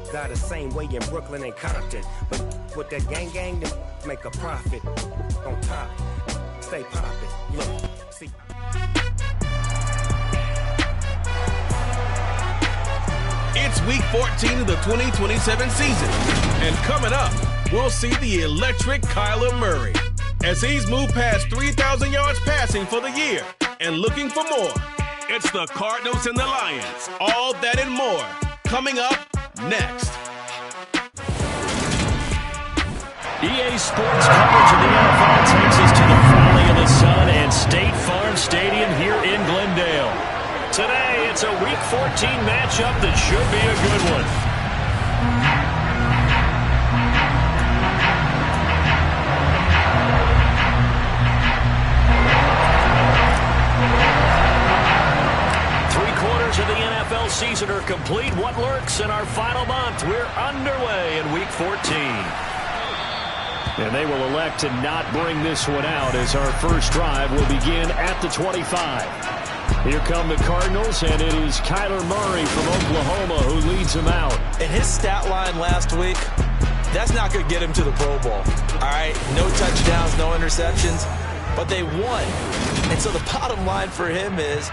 got the same way in Brooklyn and Compton. But with that gang, them make a profit. On top, stay poppin'. Look, see. It's week 14 of the 2027 season. And coming up, we'll see the electric Kyler Murray as he's moved past 3,000 yards passing for the year and looking for more. It's the Cardinals and the Lions. All that and more coming up next. EA Sports coverage of the NFL takes us to the Valley of the Sun and State Farm Stadium here in Glendale. Today, it's a Week 14 matchup that should be a good one. Of the NFL season are complete. What lurks in our final month? We're underway in Week 14. And they will elect to not bring this one out as our first drive will begin at the 25. Here come the Cardinals, and it is Kyler Murray from Oklahoma who leads them out. And his stat line last week, that's not going to get him to the Pro Bowl. All right, no touchdowns, no interceptions, but they won. And so the bottom line for him is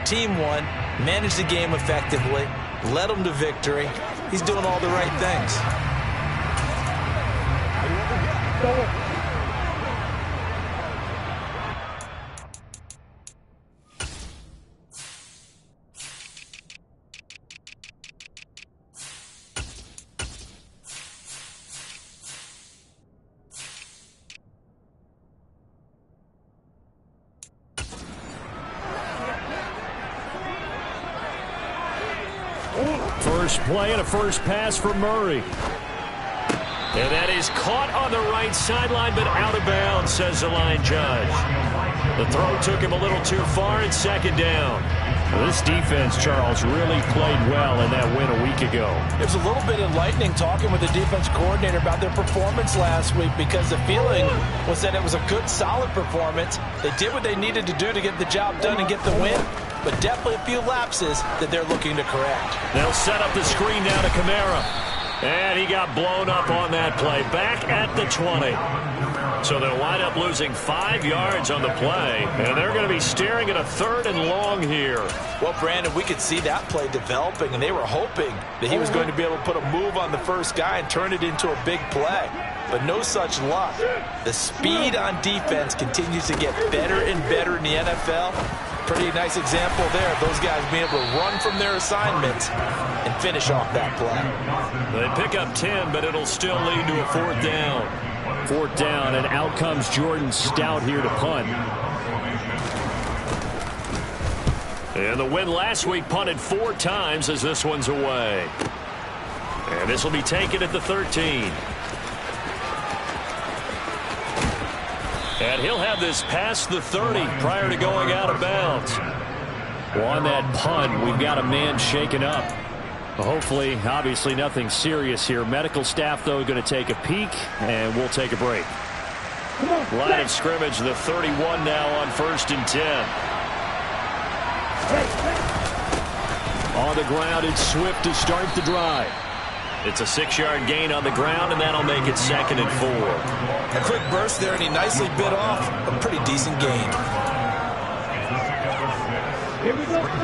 team won, managed the game effectively, led them to victory. He's doing all the right things. First play and a first pass for Murray. And that is caught on the right sideline, but out of bounds, says the line judge. The throw took him a little too far, and second down. Well, this defense, Charles, really played well in that win a week ago. It was a little bit enlightening talking with the defense coordinator about their performance last week, because the feeling was that it was a good, solid performance. They did what they needed to do to get the job done and get the win, but definitely a few lapses that they're looking to correct. They'll set up the screen now to Kamara. And he got blown up on that play. Back at the 20. So they'll wind up losing 5 yards on the play. And they're going to be staring at a 3rd and long here. Well, Brandon, we could see that play developing, and they were hoping that he was going to be able to put a move on the first guy and turn it into a big play. But no such luck. The speed on defense continues to get better and better in the NFL. Pretty nice example there of those guys being able to run from their assignments and finish off that play. They pick up 10, but it'll still lead to a 4th down. 4th down, and out comes Jordan Stout here to punt. And the win last week punted 4 times as this one's away. And this will be taken at the 13. And he'll have this past the 30 prior to going out of bounds. Well, on that punt, we've got a man shaken up. Hopefully, obviously, nothing serious here. Medical staff, though, going to take a peek, and we'll take a break. Line of scrimmage, the 31 now on 1st and 10. On the ground, it's Swift to start the drive. It's a 6-yard gain on the ground, and that'll make it 2nd and 4. A quick burst there, and he nicely bit off a pretty decent gain.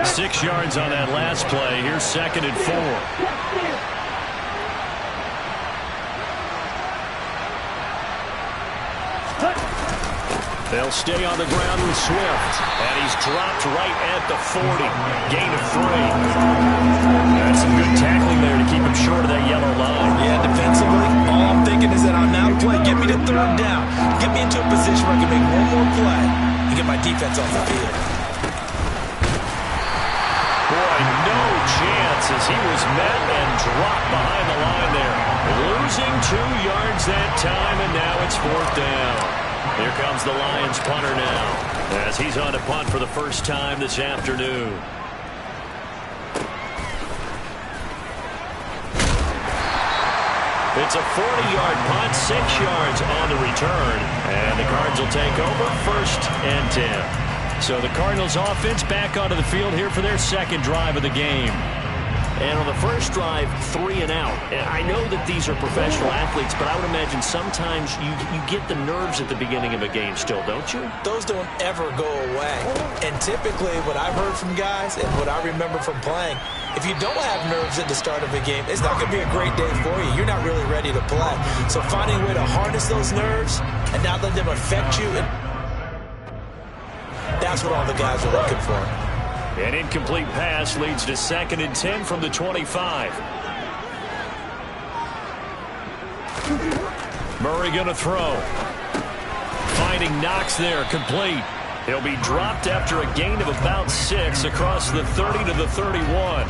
6 yards on that last play. Here's 2nd and 4. They'll stay on the ground with Swift. And he's dropped right at the 40. Gain of 3. That's some good tackling there to keep him short of that yellow line. Yeah, defensively, all I'm thinking is that on that play, get me to 3rd down. Get me into a position where I can make one more play and get my defense off the field. Boy, no chance as he was met and dropped behind the line there. Losing 2 yards that time, and now it's 4th down. Here comes the Lions punter now as he's on to punt for the first time this afternoon. It's a 40-yard punt, 6 yards on the return, and the Cards will take over 1st and 10. So the Cardinals offense back onto the field here for their 2nd drive of the game. And on the first drive, 3 and out. And I know that these are professional athletes, but I would imagine sometimes you get the nerves at the beginning of a game still, don't you? Those don't ever go away. And typically what I've heard from guys and what I remember from playing, if you don't have nerves at the start of a game, it's not going to be a great day for you. You're not really ready to play. So finding a way to harness those nerves and not let them affect you, that's what all the guys are looking for. An incomplete pass leads to 2nd and 10 from the 25. Murray going to throw. Finding Knox there, complete. He'll be dropped after a gain of about 6 across the 30 to the 31.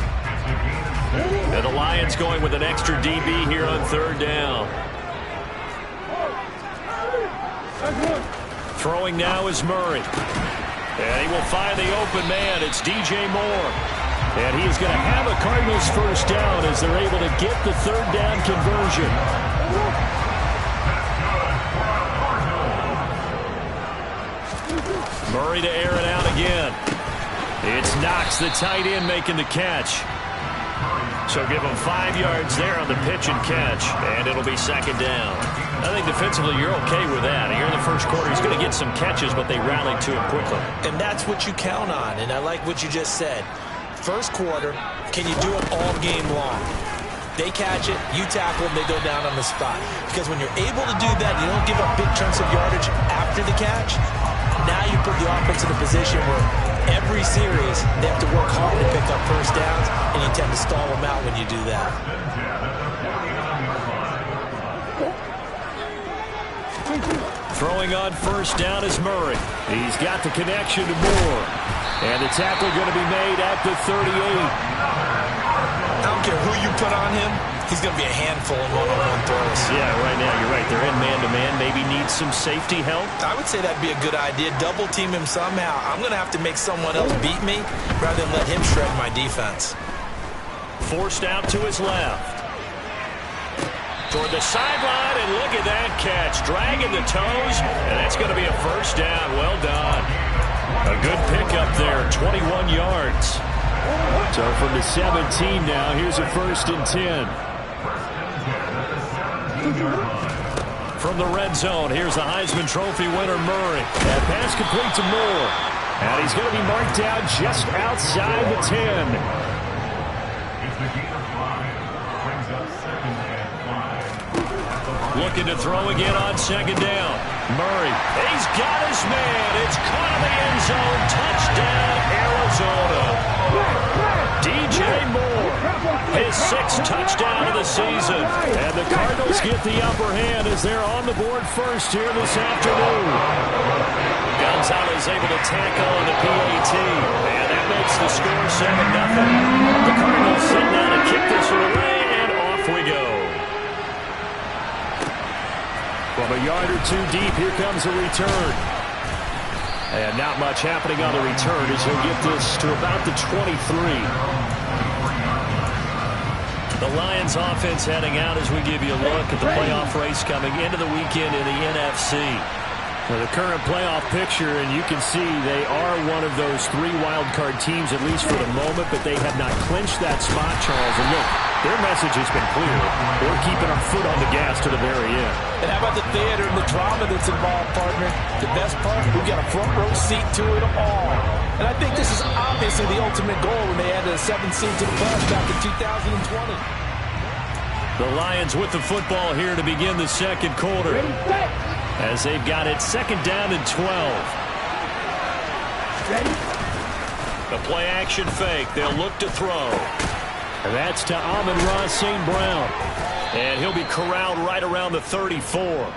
And the Lions going with an extra DB here on 3rd down. Throwing now is Murray. And he will find the open man. It's DJ Moore. And he is going to have a Cardinals first down as they're able to get the 3rd down conversion. Murray to air it out again. It's Knox, the tight end, making the catch. So give him 5 yards there on the pitch and catch. And it'll be 2nd down. I think defensively you're okay with that. Here in the first quarter, he's going to get some catches, but they rallied to him quickly. And that's what you count on, and I like what you just said. First quarter, can you do it all game long? They catch it, you tackle them, they go down on the spot. Because when you're able to do that, you don't give up big chunks of yardage after the catch. Now you put the offense in a position where every series they have to work hard to pick up first downs, and you tend to stall them out when you do that. Throwing on first down is Murray. He's got the connection to Moore. And the tackle going to be made at the 38. I don't care who you put on him. He's going to be a handful in one-on-one throws. Yeah, right now you're right. They're in man-to-man. Maybe need some safety help. I would say that'd be a good idea. Double team him somehow. I'm going to have to make someone else beat me rather than let him shred my defense. Forced out to his left. Toward the sideline, and look at that catch. Dragging the toes, and that's going to be a first down. Well done. A good pickup there, 21 yards. So from the 17 now, here's a 1st and 10. From the red zone, here's the Heisman Trophy winner, Murray. That pass complete to Moore. And he's going to be marked down just outside the 10. Looking to throw again on 2nd down. Murray, he's got his man. It's caught in the end zone. Touchdown, Arizona. DJ Moore, his 6th touchdown of the season. And the Cardinals get the upper hand as they're on the board first here this afternoon. Gonzalez able to tack on the PAT. And that makes the score 7-0. The Cardinals sitting down to kick this away, and off we go. From a yard or 2 deep, here comes a return. And not much happening on the return as he'll get this to about the 23. The Lions offense heading out as we give you a look at the playoff race coming into the weekend in the NFC. Now the current playoff picture, and you can see they are one of those 3 wild card teams, at least for the moment, but they have not clinched that spot, Charles. And look, their message has been clear. We're keeping our foot on the gas to the very end. And how about the theater and the drama that's involved, partner? The best part, we've got a front row seat to it all. And I think this is obviously the ultimate goal when they added a 7th seed to the playoffs back in 2020. The Lions with the football here to begin the 2nd quarter, as they've got it 2nd down and 12. Ready? The play action fake. They'll look to throw. And that's to Amon-Ra St. Brown. And he'll be corralled right around the 34.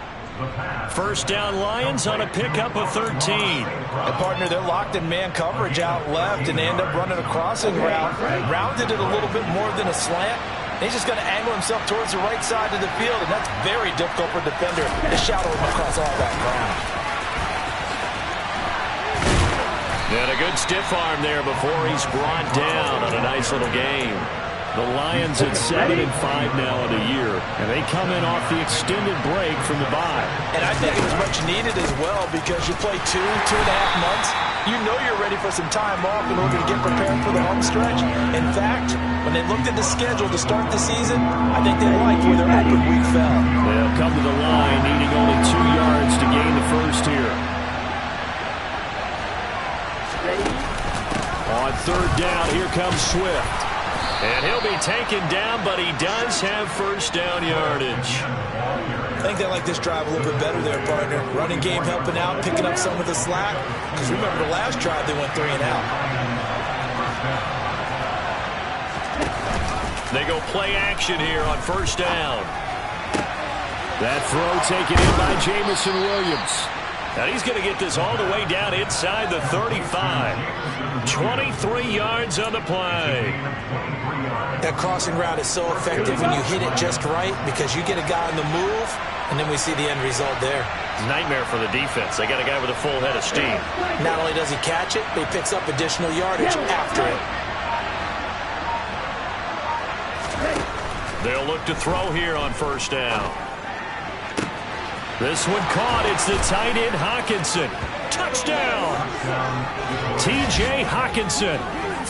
First down Lions on a pickup of 13. And partner, they're locked in man coverage out left, and they end up running a crossing route. Rounded it a little bit more than a slant. He's just going to angle himself towards the right side of the field, and that's very difficult for a defender to shadow him across all that ground. And a good stiff arm there before he's brought down on a nice little game. The Lions at 7-5 now in a year, and they come in off the extended break from the bye. And I think it was much needed as well, because you play 2.5 months You know you're ready for some time off in order to get prepared for the home stretch. In fact, when they looked at the schedule to start the season, I think they liked where their open week fell. They'll come to the line, needing only 2 yards to gain the first here. On third down, here comes Swift. And he'll be taken down, but he does have first down yardage. I think they like this drive a little bit better there, partner. Running game helping out, picking up some of the slack. Because remember the last drive, they went 3 and out. They go play action here on first down. That throw taken in by Jamison Williams. And he's going to get this all the way down inside the 35. 23 yards on the play. That crossing route is so effective when you hit it just right because you get a guy on the move, and then we see the end result there. It's a nightmare for the defense. They got a guy with a full head of steam. Not only does he catch it, but he picks up additional yardage after it. They'll look to throw here on first down. This one caught. It's the tight end Hawkinson. Touchdown! T.J. Hawkinson,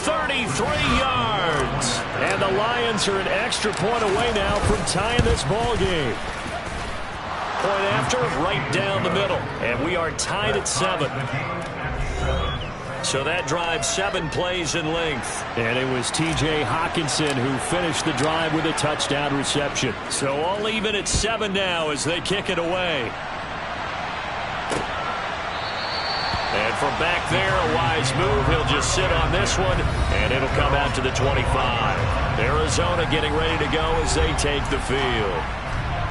33 yards. And the Lions are an extra point away now from tying this ball game. Point after, right down the middle. And we are tied at 7. So that drive 7 plays in length. And it was T.J. Hawkinson who finished the drive with a touchdown reception. So all even at 7 now as they kick it away. And from back there, a wise move. He'll just sit on this one, and it'll come out to the 25. Arizona getting ready to go as they take the field.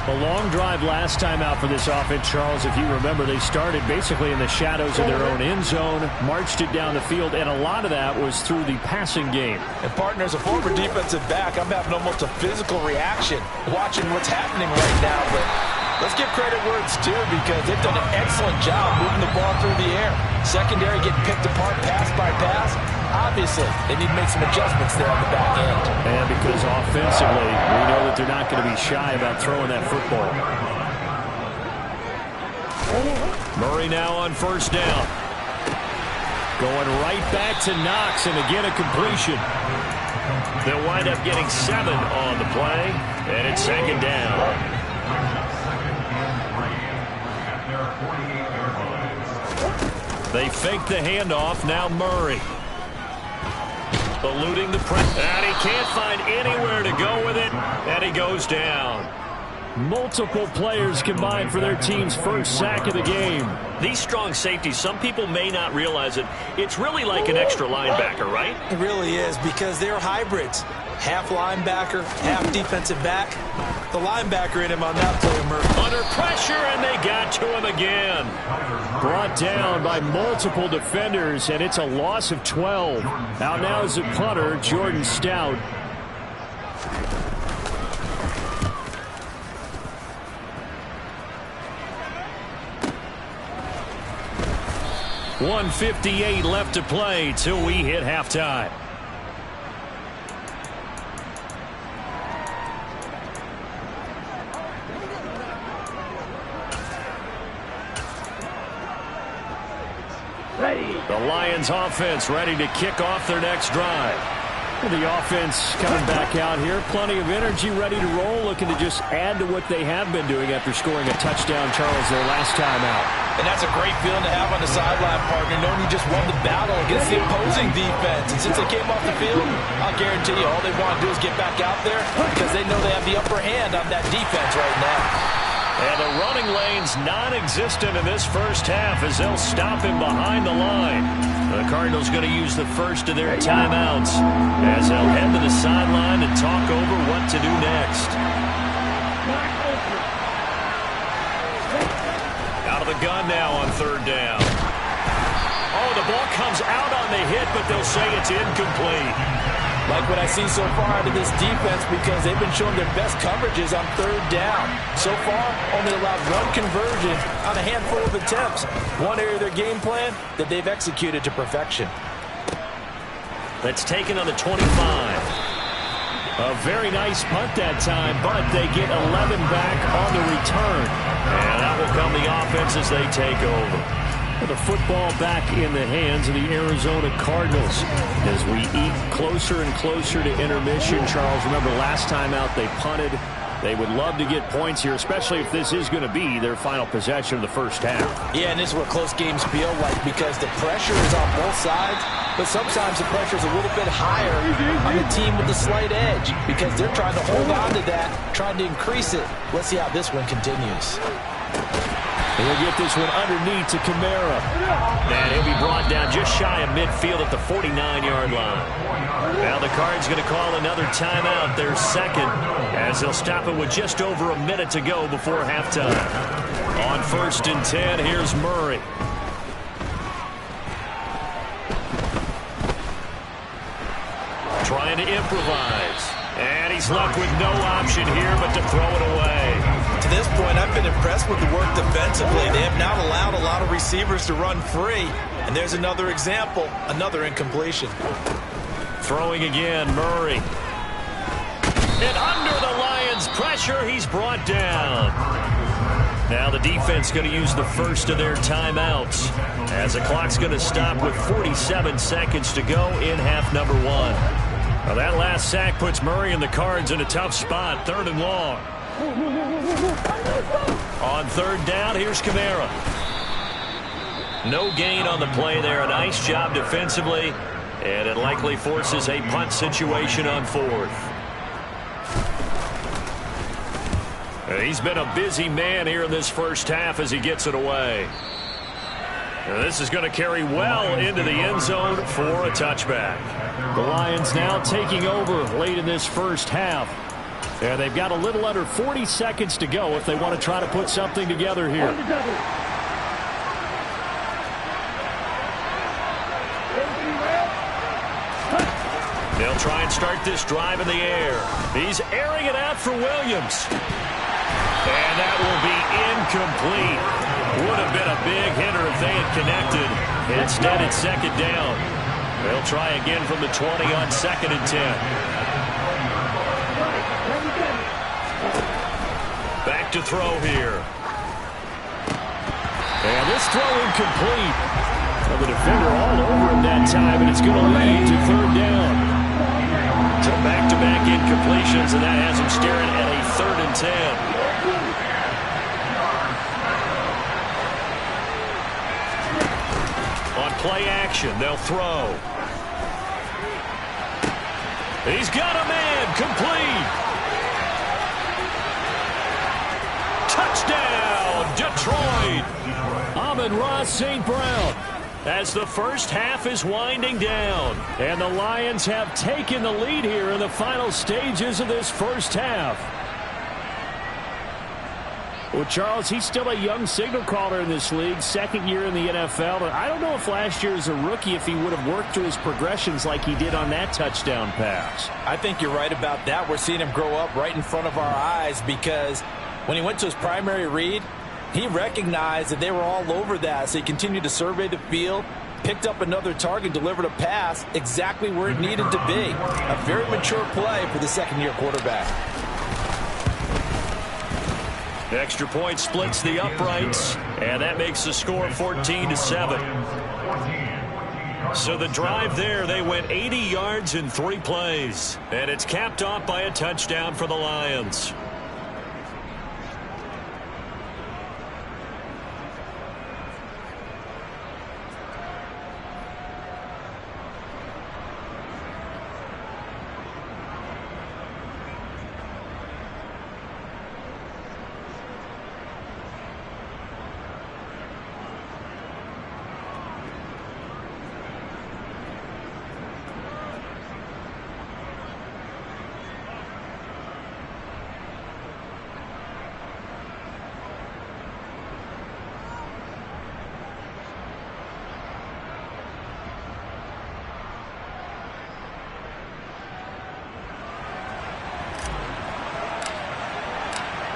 A long drive last time out for this offense, Charles. If you remember, they started basically in the shadows of their own end zone, marched it down the field, and a lot of that was through the passing game. And partner, as a former defensive back, I'm having almost a physical reaction watching what's happening right now. But let's give credit where it's due because they've done an excellent job moving the ball through the air. Secondary getting picked apart pass by pass. Obviously, they need to make some adjustments there on the back end. And because offensively, we know that they're not going to be shy about throwing that football. Murray now on first down. Going right back to Knox, and again a completion. They'll wind up getting 7 on the play, and it's second down. They fake the handoff, now Murray. Eluding the press, and he can't find anywhere to go with it, and he goes down. Multiple players combined for their team's first sack of the game. These strong safeties, some people may not realize it. It's really like an extra linebacker, right? It really is because they're hybrids. Half linebacker, half defensive back. The linebacker in him on that play, Murphy. Under pressure, and they got to him again. Brought down by multiple defenders, and it's a loss of 12. Out now is the punter, Jordan Stout. .158 left to play till we hit halftime. The Lions offense ready to kick off their next drive. The offense coming back out here. Plenty of energy, ready to roll, looking to just add to what they have been doing after scoring a touchdown, Charles, their last time out. And that's a great feeling to have on the sideline, partner, knowing you just won the battle against the opposing defense. And since they came off the field, I'll guarantee you all they want to do is get back out there because they know they have the upper hand on that defense right now. And the running lane's non-existent in this first half as they'll stop him behind the line. The Cardinals going to use the first of their timeouts as they'll head to the sideline and talk over what to do next. Out of the gun now on third down. Oh, the ball comes out on the hit, but they'll say it's incomplete. Like what I see so far out of this defense because they've been showing their best coverages on third down. So far, only allowed 1 conversion on a handful of attempts. One area of their game plan that they've executed to perfection. That's taken on the 25. A very nice punt that time, but they get 11 back on the return. And that will come the offense as they take over. The football back in the hands of the Arizona Cardinals as we eat closer and closer to intermission. Charles, remember last time out they punted. They would love to get points here, especially if this is going to be their final possession of the first half. Yeah, and this is what close games feel like because the pressure is on both sides, but sometimes the pressure is a little bit higher on the team with the slight edge because they're trying to hold on to that, trying to increase it. Let's see how this one continues. And he'll get this one underneath to Kamara. And he'll be brought down just shy of midfield at the 49-yard line. Now the Cards going to call another timeout, their second, as they'll stop it with just over a minute to go before halftime. On 1st and 10, here's Murray. Trying to improvise. And he's left with no option here but to throw it away. To this point, I've been impressed with the work defensively. They have not allowed a lot of receivers to run free. And there's another example, another incompletion. Throwing again, Murray. And under the Lions' pressure, he's brought down. Now the defense going to use the first of their timeouts as the clock's going to stop with 47 seconds to go in half number 1. Well, that last sack puts Murray and the Cards in a tough spot, 3rd and long. On 3rd down, here's Kamara. No gain on the play there. A nice job defensively, and it likely forces a punt situation on 4th. He's been a busy man here in this first half as he gets it away. This is going to carry well into the end zone for a touchback. The Lions now taking over late in this first half. And they've got a little under 40 seconds to go if they want to try to put something together here. They'll try and start this drive in the air. He's airing it out for Williams. And that will be incomplete. Would have been a big hitter if they had connected. Instead, it's 2nd down. They'll try again from the 20 on 2nd and 10. Back to throw here. And this throw incomplete. Well, the defender all over him that time, and it's going to lead to 3rd down. So back-to-back incompletions, and that has him staring at a 3rd and 10. On play action, they'll throw. He's got a man, complete. Touchdown, Detroit. Amon-Ra St. Brown. As the first half is winding down, and the Lions have taken the lead here in the final stages of this first half. Well, Charles, he's still a young signal caller in this league, 2nd year in the NFL. But I don't know if last year as a rookie if he would have worked through his progressions like he did on that touchdown pass. I think you're right about that. We're seeing him grow up right in front of our eyes because when he went to his primary read, he recognized that they were all over that, so he continued to survey the field, picked up another target, delivered a pass exactly where it needed to be. A very mature play for the 2nd-year quarterback. The extra point splits the uprights, and that makes the score 14-7. So the drive there, they went 80 yards in 3 plays, and it's capped off by a touchdown for the Lions.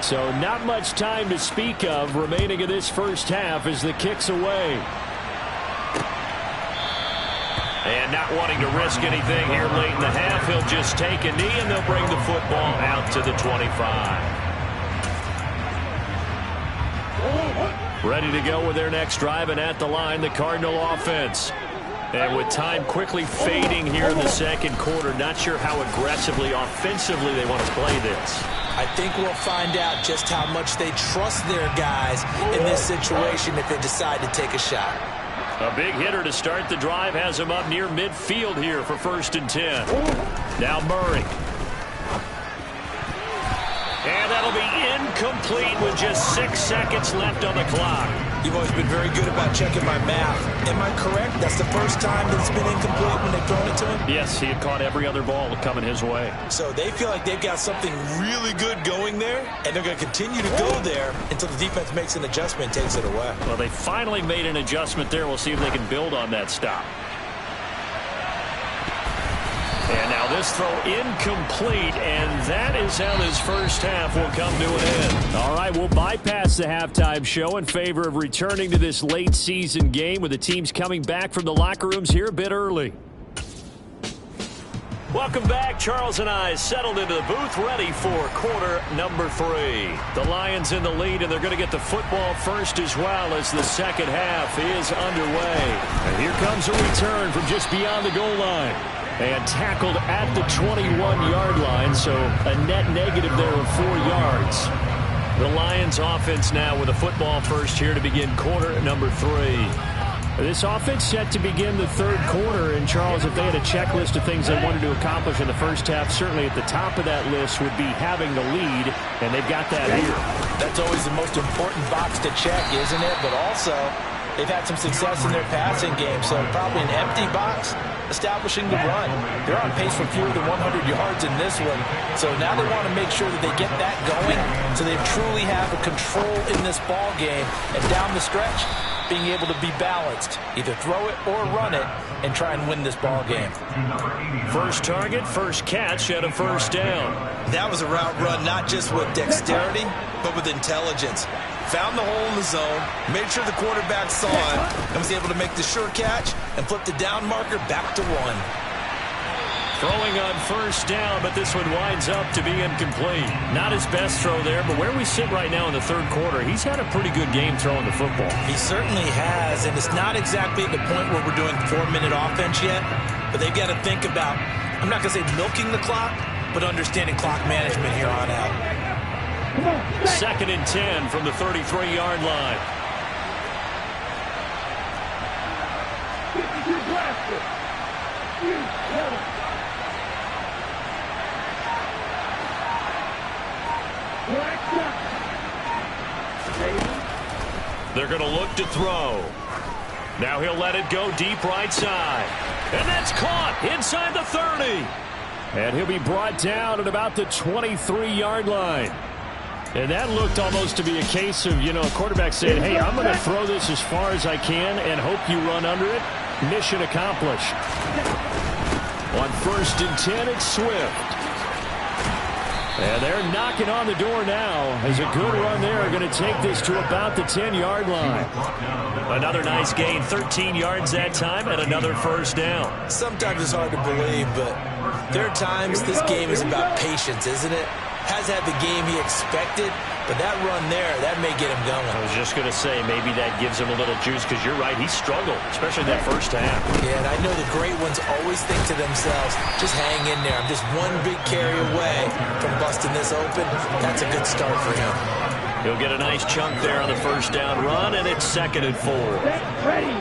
So not much time to speak of remaining in this first half as the kick's away. And not wanting to risk anything here late in the half, he'll just take a knee and they'll bring the football out to the 25. Ready to go with their next drive, and at the line, the Cardinal offense. And with time quickly fading here in the second quarter, not sure how aggressively, offensively they want to play this. I think we'll find out just how much they trust their guys in this situation if they decide to take a shot. A big hitter to start the drive has him up near midfield here for 1st and 10. Now Murray. And that'll be incomplete with just 6 seconds left on the clock. You've always been very good about checking my math. Am I correct? That's the first time that it's been incomplete when they've thrown it to him? Yes, he had caught every other ball coming his way. So they feel like they've got something really good going there, and they're going to continue to go there until the defense makes an adjustment and takes it away. Well, they finally made an adjustment there. We'll see if they can build on that stop. And now this throw incomplete, and that is how this first half will come to an end. All right, we'll bypass the halftime show in favor of returning to this late season game with the teams coming back from the locker rooms here a bit early. Welcome back. Charles and I settled into the booth ready for quarter number 3. The Lions in the lead, and they're going to get the football first as well as the second half is underway. And here comes a return from just beyond the goal line. And tackled at the 21-yard line, so a net negative there of 4 yards. The Lions offense now with a football first here to begin quarter number 3. This offense set to begin the third quarter, and Charles, if they had a checklist of things they wanted to accomplish in the first half, certainly at the top of that list would be having the lead, and they've got that here. That's always the most important box to check, isn't it? But also, they've had some success in their passing game, so probably an empty box establishing the run. They're on pace for fewer than 100 yards in this one, so now they want to make sure that they get that going so they truly have a control in this ball game, and down the stretch, being able to be balanced, either throw it or run it, and try and win this ball game. First target, first catch, and a first down. That was a route run not just with dexterity, but with intelligence. Found the hole in the zone, made sure the quarterback saw it, and was able to make the sure catch and flip the down marker back to 1. Throwing on first down, but this one winds up to be incomplete. Not his best throw there, but where we sit right now in the third quarter, he's had a pretty good game throwing the football. He certainly has, and it's not exactly at the point where we're doing 4-minute offense yet, but they've got to think about, I'm not going to say milking the clock, but understanding clock management here on out. 2nd and 10 from the 33-yard line. They're going to look to throw. Now he'll let it go deep right side. And that's caught inside the 30. And he'll be brought down at about the 23-yard line. And that looked almost to be a case of, a quarterback saying, hey, I'm going to throw this as far as I can and hope you run under it. Mission accomplished. On 1st and 10, it's Swift. And they're knocking on the door now as a good run there. Going to take this to about the 10-yard line. Another nice gain, 13 yards that time, and another first down. Sometimes it's hard to believe, but there are times this game is about patience, isn't it? Has had the game he expected, but that run there, that may get him going. I was just going to say, maybe that gives him a little juice, because you're right, he struggled, especially that first half. Yeah, and I know the great ones always think to themselves, just hang in there. I'm just one big carry away from busting this open. That's a good start for him. He'll get a nice chunk there on the first down run, and it's 2nd and 4. Ready.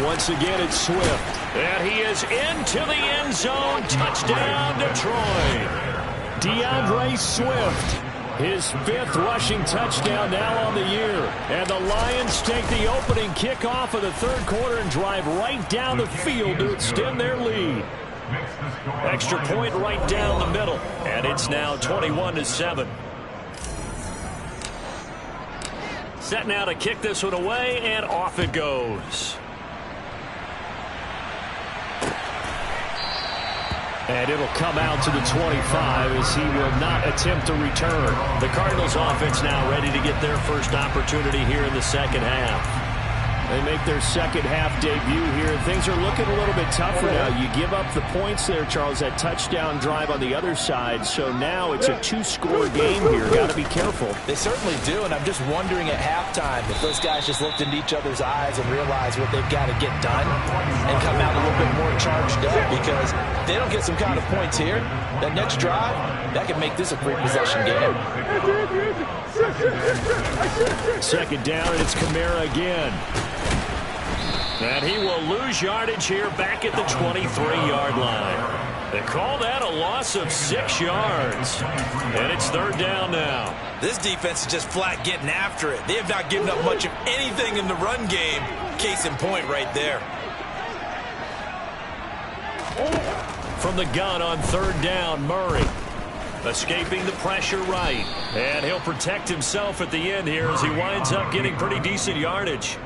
Once again, it's Swift. And he is into the end zone. Touchdown, Detroit. DeAndre Swift, his 5th rushing touchdown now on the year. And the Lions take the opening kickoff of the third quarter and drive right down the field to extend their lead. Extra point right down the middle. And it's now 21-7. Set now to kick this one away, and off it goes. And it'll come out to the 25 as he will not attempt to return. The Cardinals offense now ready to get their first opportunity here in the second half. They make their second half debut here, and things are looking a little bit tougher now. You give up the points there, Charles, that touchdown drive on the other side. So now it's a 2-score game here. Got to be careful. They certainly do, and I'm just wondering at halftime if those guys just looked into each other's eyes and realized what they've got to get done and come out a little bit more charged up, because if they don't get some kind of points here, that next drive, that could make this a 3-possession game. Second down, and it's Kamara again. And he will lose yardage here back at the 23-yard line. They call that a loss of 6 yards. And it's third down now. This defense is just flat getting after it. They have not given up much of anything in the run game. Case in point right there. From the gun on third down, Murray. Escaping the pressure right. And he'll protect himself at the end here as he winds up getting pretty decent yardage.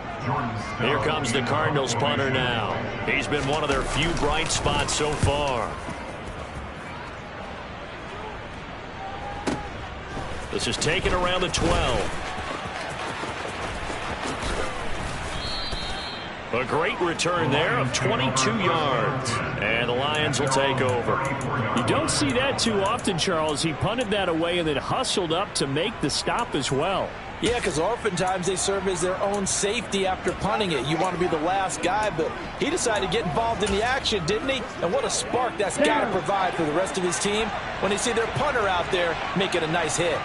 Here comes the Cardinals punter now. He's been one of their few bright spots so far. This is taken around the 12. A great return there of 22 yards. And the Lions will take over. You don't see that too often, Charles. He punted that away and then hustled up to make the stop as well. Yeah, because oftentimes they serve as their own safety after punting it. You want to be the last guy, but he decided to get involved in the action, didn't he? And what a spark that's got to provide for the rest of his team when they see their punter out there making a nice hit.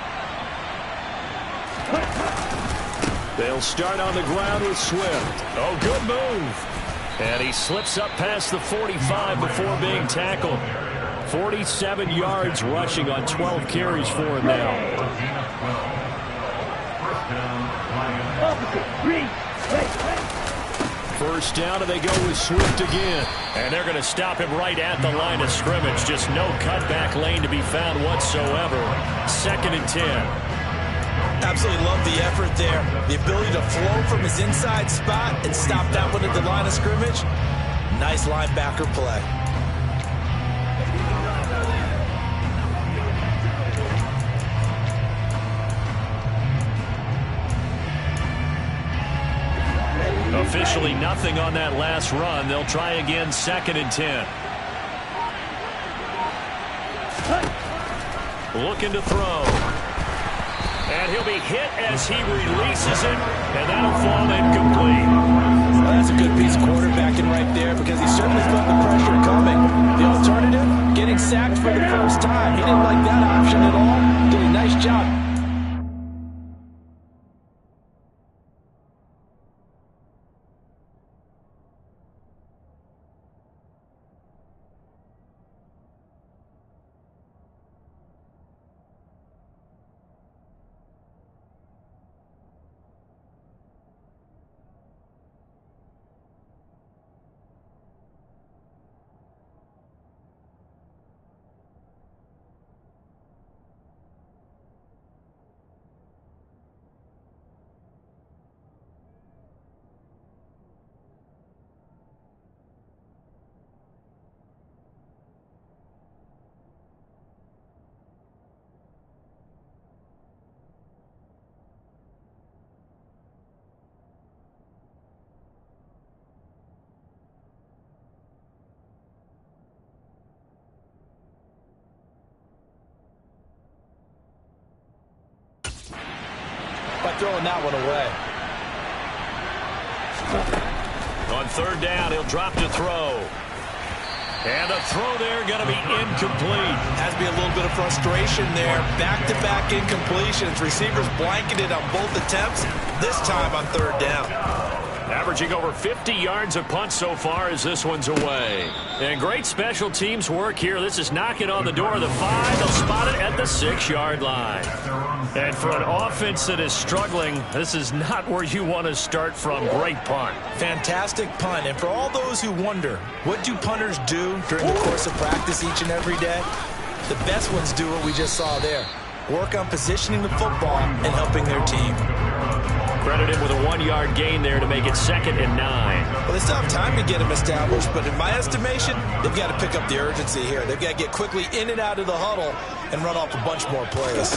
They'll start on the ground with Swift. Oh, good move. And he slips up past the 45 before being tackled. 47 yards rushing on 12 carries for him now. First down, and they go with Swift again. And they're going to stop him right at the line of scrimmage. Just no cutback lane to be found whatsoever. 2nd and 10. Absolutely love the effort there. The ability to flow from his inside spot and stop that one at the line of scrimmage. Nice linebacker play. Officially nothing on that last run. They'll try again, 2nd and 10. Looking to throw. And he'll be hit as he releases it, and that'll fall incomplete. Well, that's a good piece of quarterbacking right there, because he certainly felt the pressure coming. The alternative, getting sacked for the first time. He didn't like that option at all. Did a nice job. By throwing that one away. On third down, he'll drop to throw. And the throw there going to be incomplete. Has to be a little bit of frustration there. Back-to-back incompletions. Receivers blanketed on both attempts, this time on third down. Averaging over 50 yards a punt so far as this one's away. And great special teams work here. This is knocking on the door of the 5. They'll spot it at the 6-yard line. And for an offense that is struggling, this is not where you want to start from. Great punt. Fantastic punt. And for all those who wonder, what do punters do during the course of practice each and every day? The best ones do what we just saw there. Work on positioning the football and helping their team. Credited with a 1-yard gain there to make it 2nd and 9. Well, they still have time to get him established, but in my estimation, they've got to pick up the urgency here. They've got to get quickly in and out of the huddle and run off a bunch more plays.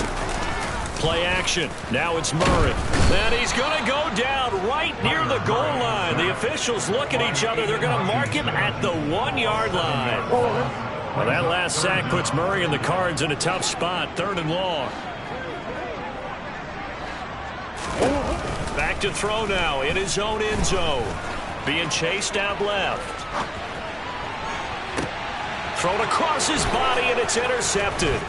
Play action. Now it's Murray. And he's going to go down right near the goal line. The officials look at each other. They're going to mark him at the 1-yard line. Well, that last sack puts Murray and the Cards in a tough spot. 3rd and long. Back to throw now in his own end zone. Being chased out left. Thrown across his body, and it's intercepted.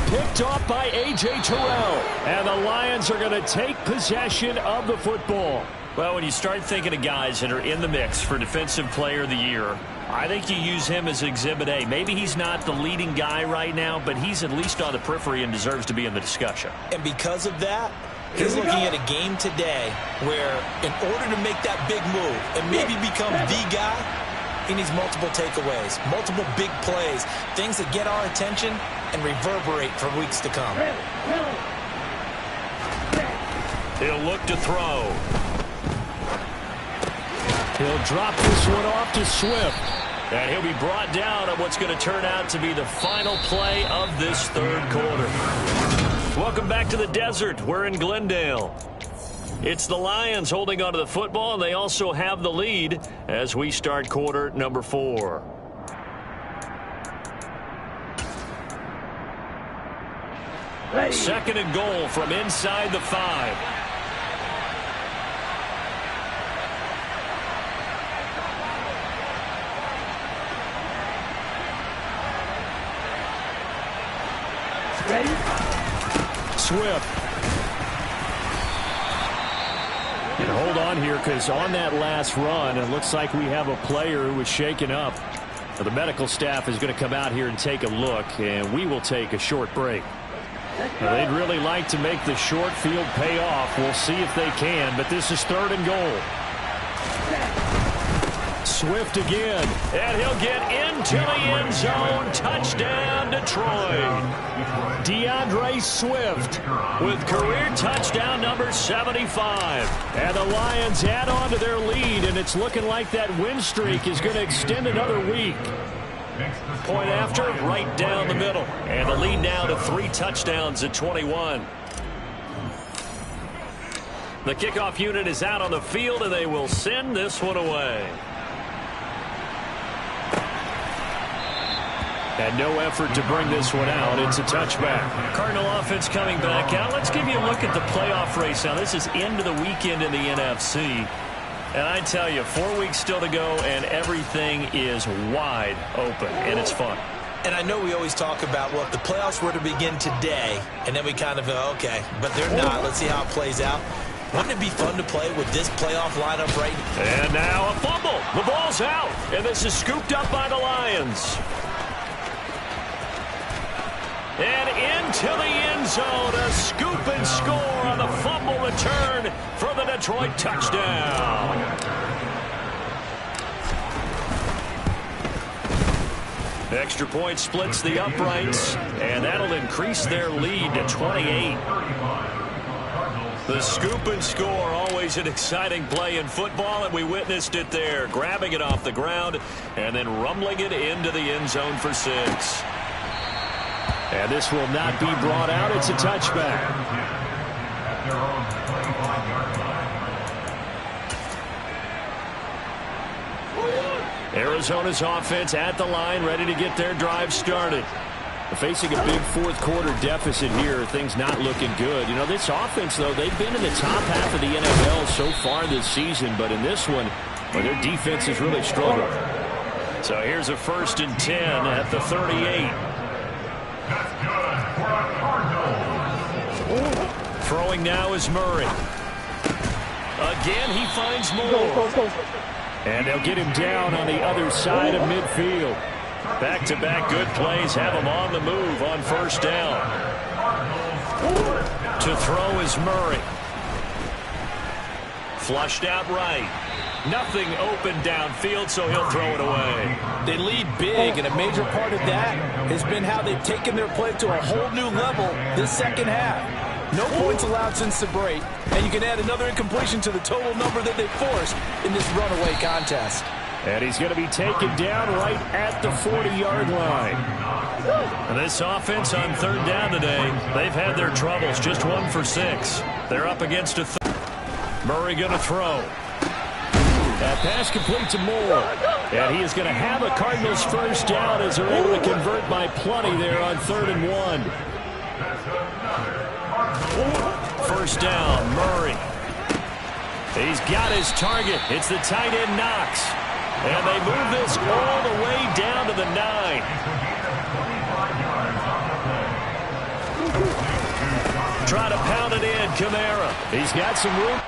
Picked off by A.J. Terrell. And the Lions are going to take possession of the football. Well, when you start thinking of guys that are in the mix for Defensive Player of the Year, I think you use him as Exhibit A. Maybe he's not the leading guy right now, but he's at least on the periphery and deserves to be in the discussion. And because of that, he's looking at a game today where in order to make that big move and maybe become the guy, he needs multiple takeaways, multiple big plays, things that get our attention and reverberate for weeks to come. He'll look to throw. He'll drop this one off to Swift. And he'll be brought down on what's going to turn out to be the final play of this 3rd quarter. Welcome back to the desert. We're in Glendale. It's the Lions holding onto the football, and they also have the lead as we start quarter number 4. Second and goal from inside the 5. Swift. And hold on here, because on that last run, it looks like we have a player who was shaken up. Now, the medical staff is going to come out here and take a look, and we will take a short break. Now, they'd really like to make the short field pay off. We'll see if they can, but this is 3rd and goal. Swift again, and he'll get into the end zone. Touchdown, Detroit. DeAndre Swift with career touchdown number 75. And the Lions add on to their lead, and it's looking like that win streak is going to extend another week. Point after, right down the middle. And the lead now to 3 touchdowns at 21. The kickoff unit is out on the field, and they will send this one away. And no effort to bring this one out. It's a touchback. Cardinal offense coming back out. Let's give you a look at the playoff race now. This is into the weekend in the NFC. And I tell you, 4 weeks still to go, and everything is wide open, and it's fun. And I know we always talk about, well, if the playoffs were to begin today, and then we kind of go, okay, but they're not. Let's see how it plays out. Wouldn't it be fun to play with this playoff lineup right now? And now a fumble. The ball's out, and this is scooped up by the Lions. And into the end zone, a scoop and score on the fumble return for the Detroit touchdown. Extra point splits the uprights, and that'll increase their lead to 28. The scoop and score, always an exciting play in football, and we witnessed it there, grabbing it off the ground and then rumbling it into the end zone for 6. And this will not be brought out. It's a touchback. Arizona's offense at the line, ready to get their drive started. Facing a big 4th quarter deficit here, things not looking good. You know, this offense, though, they've been in the top half of the NFL so far this season, but in this one, well, their defense has really struggled. So here's a 1st and 10 at the 38. Throwing now is Murray. Again, he finds more. And they'll get him down on the other side of midfield. Back-to-back good plays have him on the move on 1st down. To throw is Murray. Flushed out right. Nothing open downfield, so he'll throw it away. They lead big, and a major part of that has been how they've taken their play to a whole new level this second half. No points allowed since the break, and you can add another incompletion to the total number that they forced in this runaway contest. And he's going to be taken down right at the 40-yard line. This offense on third down today, they've had their troubles. Just 1 for 6. They're up against a Murray going to throw. That pass complete to Moore. And he is going to have a Cardinals first down as they're able to convert by plenty there on 3rd and 1. First down, Murray. He's got his target. It's the tight end Knox. And they move this all the way down to the 9. Try to pound it in, Kamara. He's got some room.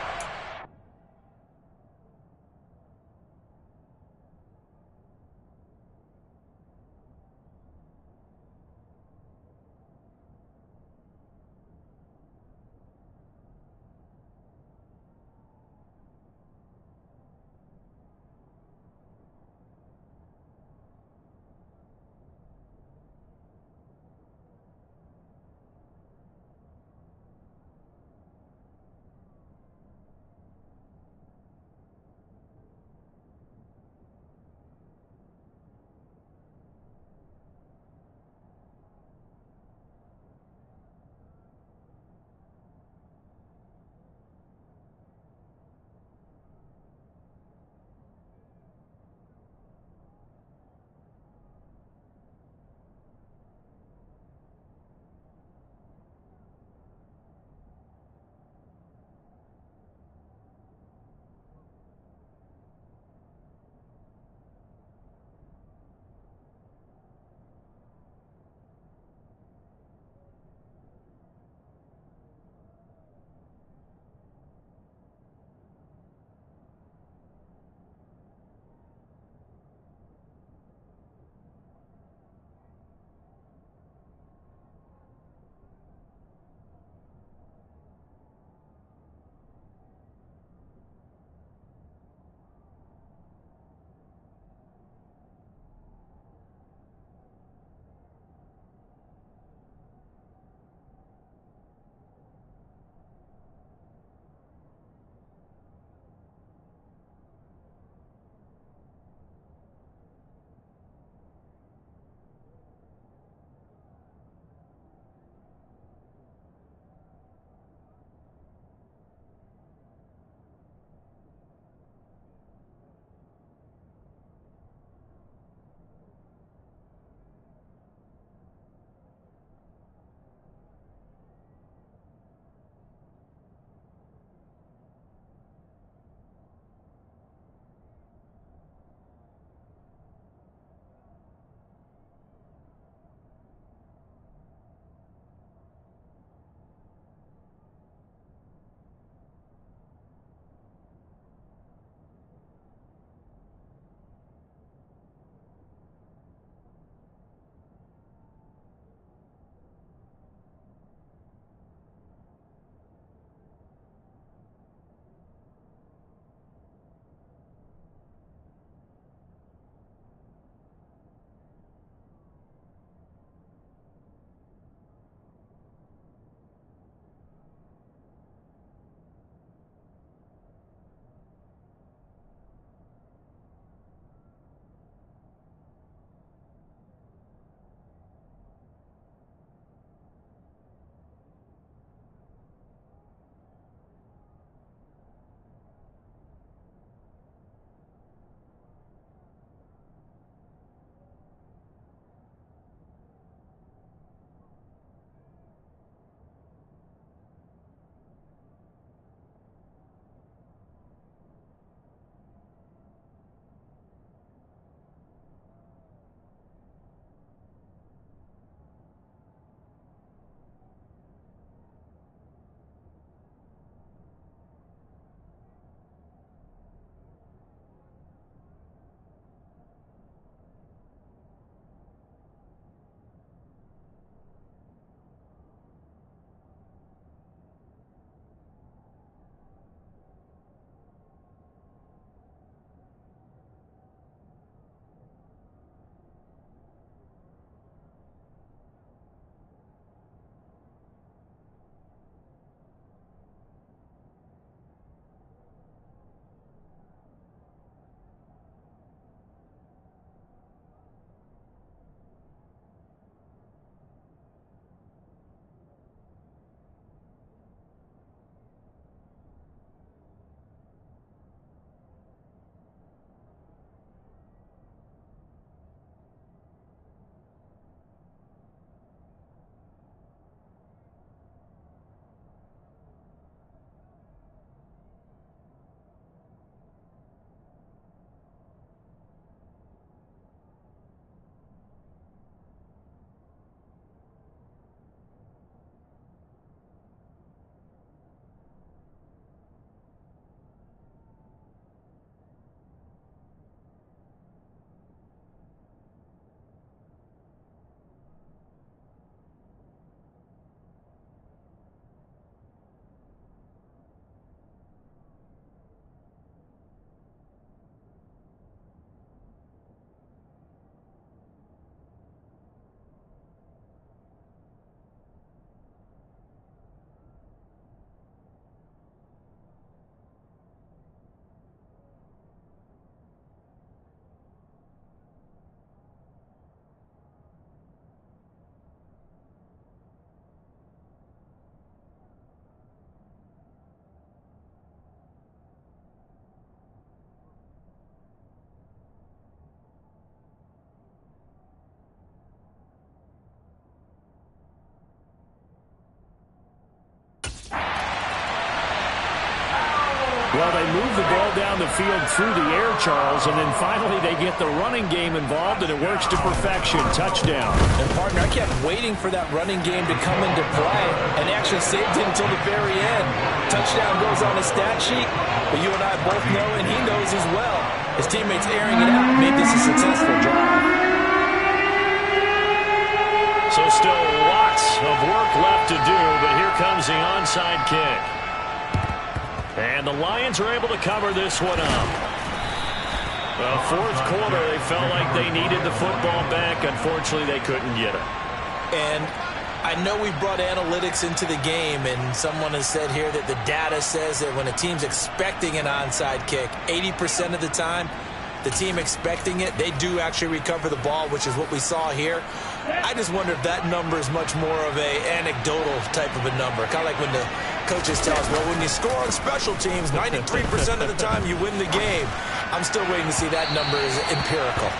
Well, they move the ball down the field through the air, Charles, and then finally they get the running game involved, and it works to perfection. Touchdown. And, partner, I kept waiting for that running game to come into play and actually saved it until the very end. Touchdown goes on the stat sheet, but you and I both know, and he knows as well, his teammates airing it out made this a successful drive. So still lots of work left to do, but here comes the onside kick. And the Lions are able to cover this one up. Well, fourth quarter, they felt like they needed the football back. Unfortunately, they couldn't get it. And I know we brought analytics into the game, and someone has said here that the data says that when a team's expecting an onside kick, 80% of the time, the team expecting it, they do actually recover the ball, which is what we saw here. I just wonder if that number is much more of a anecdotal type of a number. Kind of like when the coaches tell us, well, when you score on special teams, 93% of the time you win the game. I'm still waiting to see that number is empirical.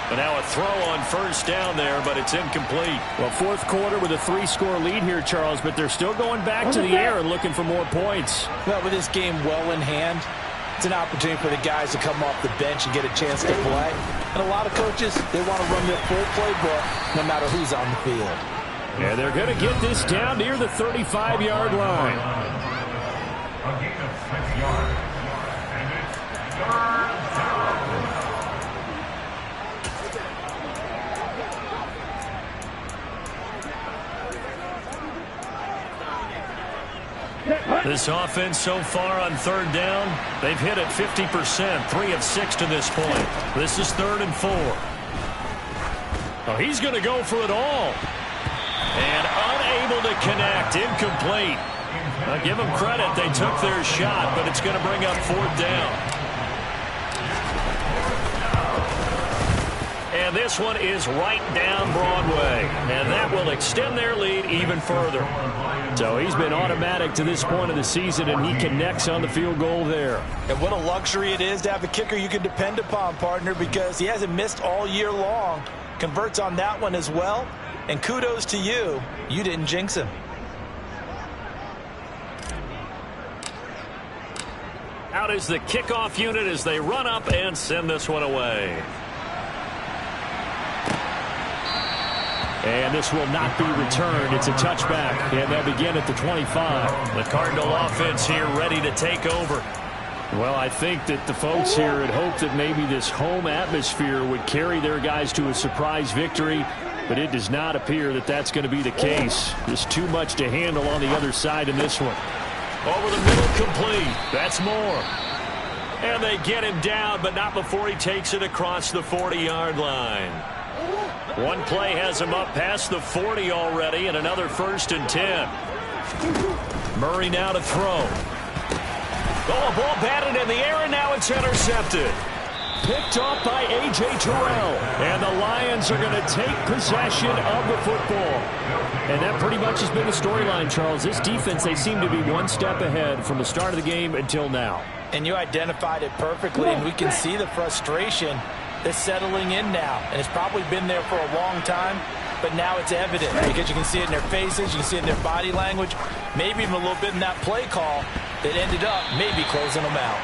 But now a throw on first down there, but it's incomplete. Well, fourth quarter with a 3-score lead here, Charles, but they're still going back to the air and looking for more points. Well, with this game well in hand, it's an opportunity for the guys to come off the bench and get a chance to play. And a lot of coaches, they want to run their full playbook no matter who's on the field. And they're going to get this down near the 35-yard line. A gain of 6 yards. And it's third down. This offense so far on third down, they've hit it 50%, 3 of 6 to this point. This is 3rd and 4. Oh, he's going to go for it all. And unable to connect, incomplete. Now give them credit, they took their shot, but it's going to bring up 4th down. And this one is right down Broadway. And that will extend their lead even further. So he's been automatic to this point of the season, and he connects on the field goal there. And what a luxury it is to have a kicker you can depend upon, partner, because he hasn't missed all year long. Converts on that one as well. And kudos to you. You didn't jinx him. Out is the kickoff unit as they run up and send this one away. And this will not be returned. It's a touchback, and they'll begin at the 25. The Cardinal offense here ready to take over. Well, I think that the folks here had hoped that maybe this home atmosphere would carry their guys to a surprise victory, but it does not appear that that's going to be the case. There's too much to handle on the other side in this one. Over the middle, complete. That's more. And they get him down, but not before he takes it across the 40-yard line. One play has him up past the 40 already, and another 1st and 10. Murray now to throw. Oh, a ball batted in the air, and now it's intercepted. Picked off by A.J. Terrell. And the Lions are going to take possession of the football. And that pretty much has been the storyline, Charles. This defense, they seem to be one step ahead from the start of the game until now. And you identified it perfectly, and we can see the frustration that's settling in now. And it's probably been there for a long time, but now it's evident because you can see it in their faces, you can see it in their body language, maybe even a little bit in that play call that ended up maybe closing them out.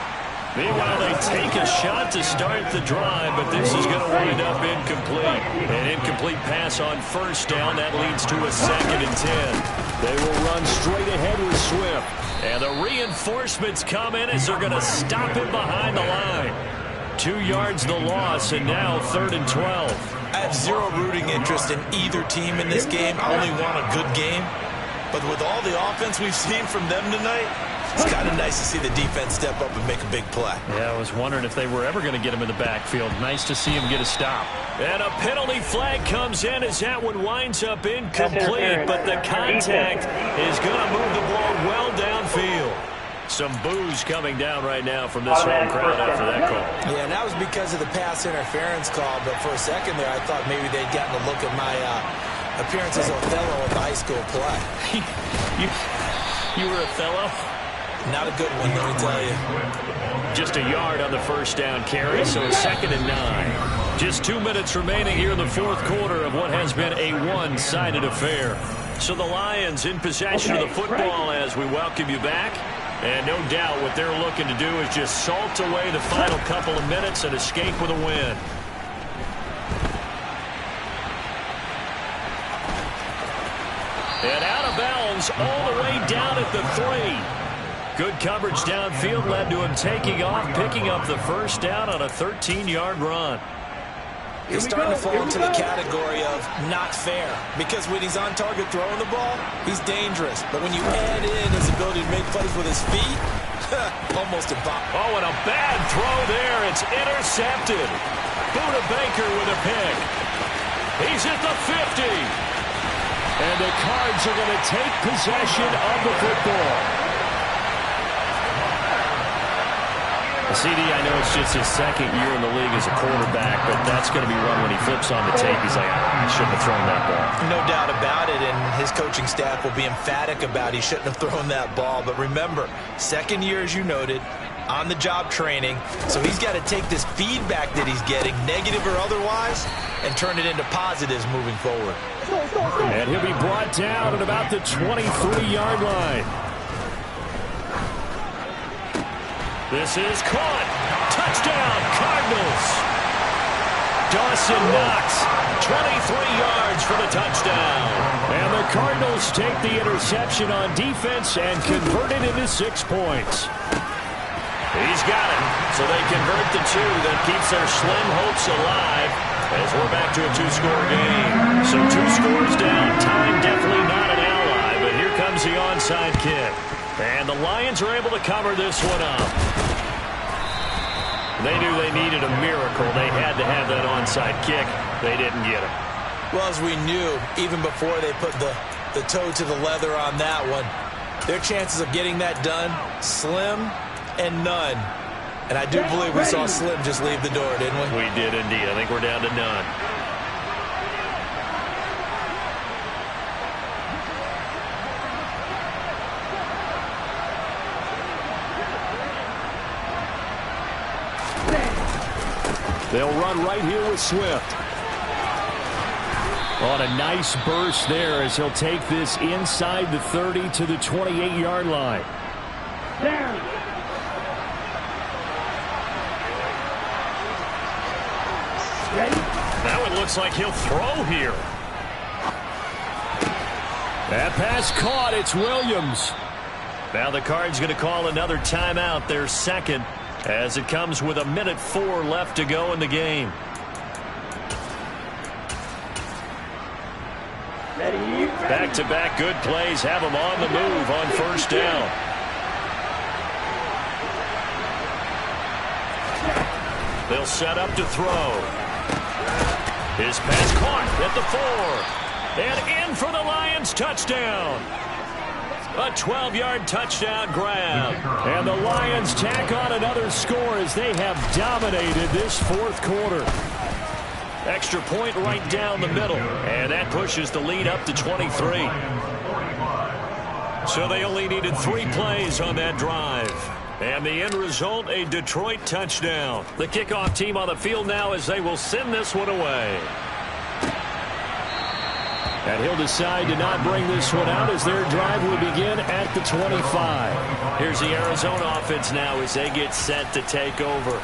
Meanwhile, they take a shot to start the drive, but this is going to wind up incomplete. An incomplete pass on first down. That leads to a 2nd and 10. They will run straight ahead with Swift. And the reinforcements come in as they're going to stop him behind the line. 2 yards the loss, and now 3rd and 12. I have zero rooting interest in either team in this game. I only want a good game. But with all the offense we've seen from them tonight, it's kind of nice to see the defense step up and make a big play. Yeah, I was wondering if they were ever going to get him in the backfield. Nice to see him get a stop. And a penalty flag comes in as that one winds up incomplete, but the contact is going to move the ball well downfield. Some boos coming down right now from this home crowd after that call. Yeah, and that was because of the pass interference call, but for a second there I thought maybe they'd gotten a look at my appearance as Othello at the high school play. You were Othello? Not a good one, let me tell you. Just a yard on the first down carry, so a 2nd and 9. Just 2 minutes remaining here in the fourth quarter of what has been a one-sided affair. So the Lions in possession of the football as we welcome you back. And no doubt what they're looking to do is just salt away the final couple of minutes and escape with a win. And out of bounds all the way down at the 3. Good coverage downfield led to him taking off, picking up the first down on a 13-yard run. He's starting to fall into the category of not fair, because when he's on target throwing the ball, he's dangerous. But when you add in his ability to make plays with his feet, almost impossible. Oh, and a bad throw there. It's intercepted. Buda Baker with a pick. He's at the 50. And the Cards are going to take possession of the football. CD, I know it's just his second year in the league as a quarterback, but that's going to be one when he flips on the tape. He's like, I shouldn't have thrown that ball. No doubt about it, and his coaching staff will be emphatic about he shouldn't have thrown that ball. But remember, second year, as you noted, on-the-job training, so he's got to take this feedback that he's getting, negative or otherwise, and turn it into positives moving forward. And he'll be brought down at about the 23-yard line. This is caught. Touchdown, Cardinals. Dawson Knox, 23 yards for the touchdown. And the Cardinals take the interception on defense and convert it into 6 points. He's got it. So they convert the 2 that keeps their slim hopes alive as we're back to a 2-score game. So 2 scores down. Time definitely not an ally, but here comes the onside kick. And the Lions are able to cover this one up. They knew they needed a miracle. They had to have that onside kick. They didn't get it. Well, as we knew, even before they put the toe to the leather on that one, their chances of getting that done, slim and none. And I do believe we saw Slim just leave the door, didn't we? We did indeed. I think we're down to none. They'll run right here with Swift. On a nice burst there as he'll take this inside the 30 to the 28-yard line. Now it looks like he'll throw here. That pass caught. It's Williams. Now the Cards going to call another timeout, their second, as it comes with 1:04 left to go in the game. Back-to-back good plays have them on the move on first down. They'll set up to throw. His pass caught at the 4. And in for the Lions touchdown. A 12-yard touchdown grab. And the Lions tack on another score as they have dominated this fourth quarter. Extra point right down the middle. And that pushes the lead up to 23. So they only needed 3 plays on that drive. And the end result, a Detroit touchdown. The kickoff team on the field now as they will send this one away. And he'll decide to not bring this one out as their drive will begin at the 25. Here's the Arizona offense now as they get set to take over.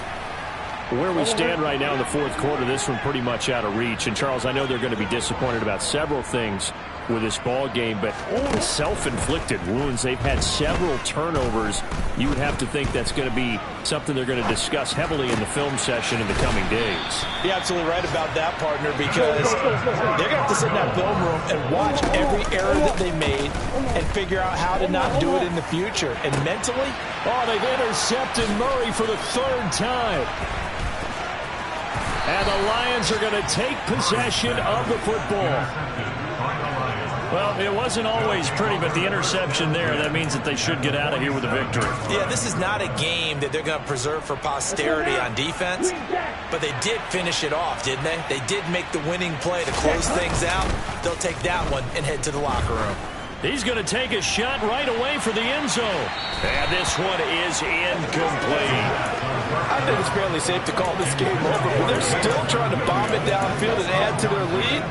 Where we stand right now in the fourth quarter, this one pretty much out of reach. And, Charles, I know they're going to be disappointed about several things with this ball game, but self-inflicted wounds. They've had several turnovers. You would have to think that's going to be something they're going to discuss heavily in the film session in the coming days. You're absolutely right about that, partner, because they're going to have to sit in that film room and watch every error that they made and figure out how to not do it in the future. And mentally, they've intercepted Murray for the 3rd time. And the Lions are going to take possession of the football. Well, it wasn't always pretty, but the interception there, that means that they should get out of here with a victory. Yeah, this is not a game that they're going to preserve for posterity on defense, but they did finish it off, didn't they? They did make the winning play to close things out. They'll take that one and head to the locker room. He's going to take a shot right away for the end zone. And this one is incomplete. I think it's fairly safe to call this game over, but they're still trying to bomb it downfield and add to their lead.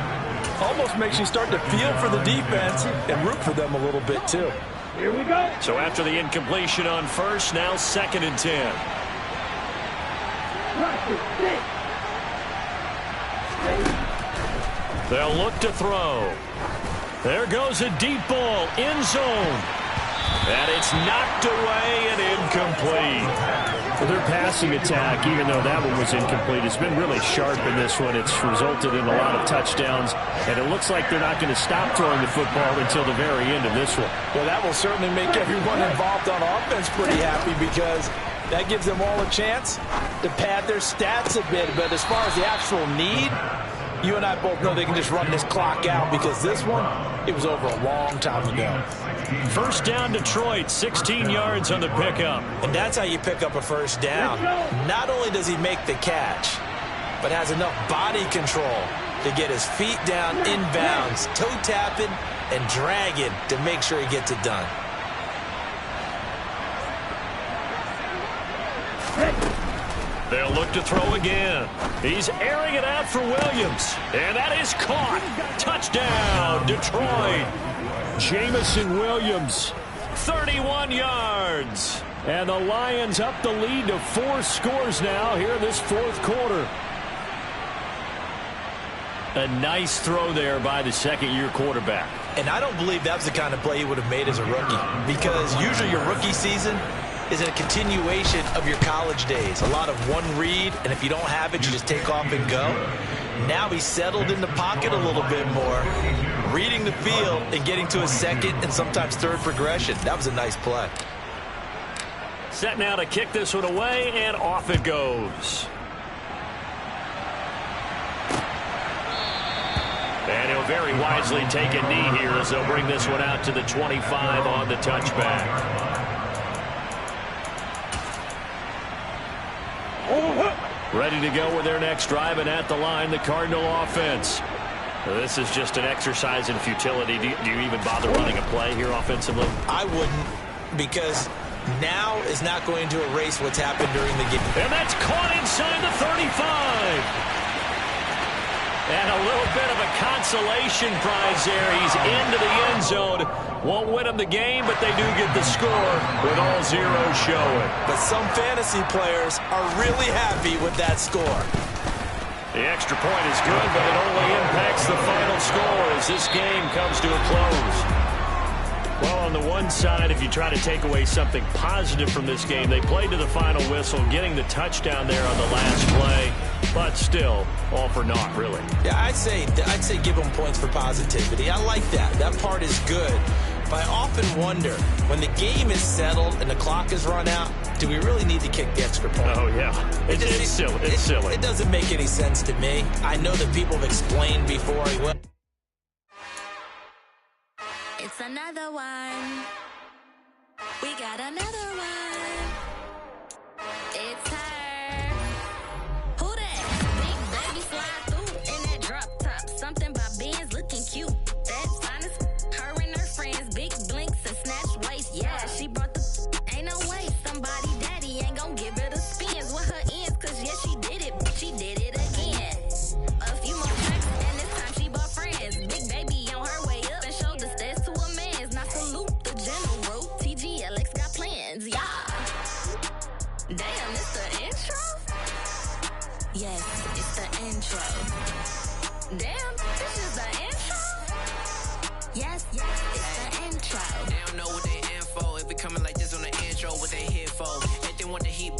Almost makes you start to feel for the defense and root for them a little bit, too. Here we go. So after the incompletion on first, now 2nd and 10. They'll look to throw. There goes a deep ball, end zone. And it's knocked away and incomplete. Well, their passing attack, even though that one was incomplete, has been really sharp in this one. It's resulted in a lot of touchdowns, and it looks like they're not going to stop throwing the football until the very end of this one. Well, that will certainly make everyone involved on offense pretty happy because that gives them all a chance to pad their stats a bit. But as far as the actual need, you and I both know they can just run this clock out because this one, it was over a long time ago. First down, Detroit, 16 yards on the pickup. And that's how you pick up a first down. Not only does he make the catch, but has enough body control to get his feet down inbounds, toe tapping and dragging to make sure he gets it done. They'll look to throw again. He's airing it out for Williams. And that is caught. Touchdown, Detroit. Jamison Williams, 31 yards. And the Lions up the lead to 4 scores now here in this 4th quarter. A nice throw there by the second-year quarterback. And I don't believe that was the kind of play he would have made as a rookie, because usually your rookie season is a continuation of your college days. A lot of one read, and if you don't have it, you just take off and go. Now he's settled in the pocket a little bit more, reading the field and getting to his second and sometimes third progression. That was a nice play. Set now to kick this one away, and off it goes. And he'll very wisely take a knee here as they'll bring this one out to the 25 on the touchback. Ready to go with their next drive, and at the line, the Cardinal offense. This is just an exercise in futility. Do you even bother running a play here offensively? I wouldn't, because now is not going to erase what's happened during the game. And that's caught inside the 35. And a little bit of a consolation prize there. He's into the end zone. Won't win him the game, but they do get the score with all zeros showing. But some fantasy players are really happy with that score. The extra point is good, but it only impacts the final score as this game comes to a close. Well, on the one side, if you try to take away something positive from this game, they played to the final whistle, getting the touchdown there on the last play, but still, all for naught, really. Yeah, I'd say give them points for positivity. I like that. That part is good. But I often wonder, when the game is settled and the clock is run out, do we really need to kick the extra point? Oh, yeah. It's silly. It's silly. It doesn't make any sense to me. I know that people have explained before. It's another one. We got another one. It's her. Who that? Big baby slide through in that drop top. Something by Benz looking cute. That's honest. Her and her friends, big blinks and snatch waist. Yeah, she brought the. Ain't no way somebody daddy ain't gonna give her the spins with her ends. Cause yeah, she did it, but she did it again. A few more tricks, and this time she brought friends. Big baby on her way up and showed the stairs to a man's. Now salute the general. TGLX got plans, yeah. Damn, it's the intro? Yes, it's the intro. Damn, this is the intro? Yes, it's the intro. They don't know what they in for. It be coming like this on the intro, what they here for. If they want the heat.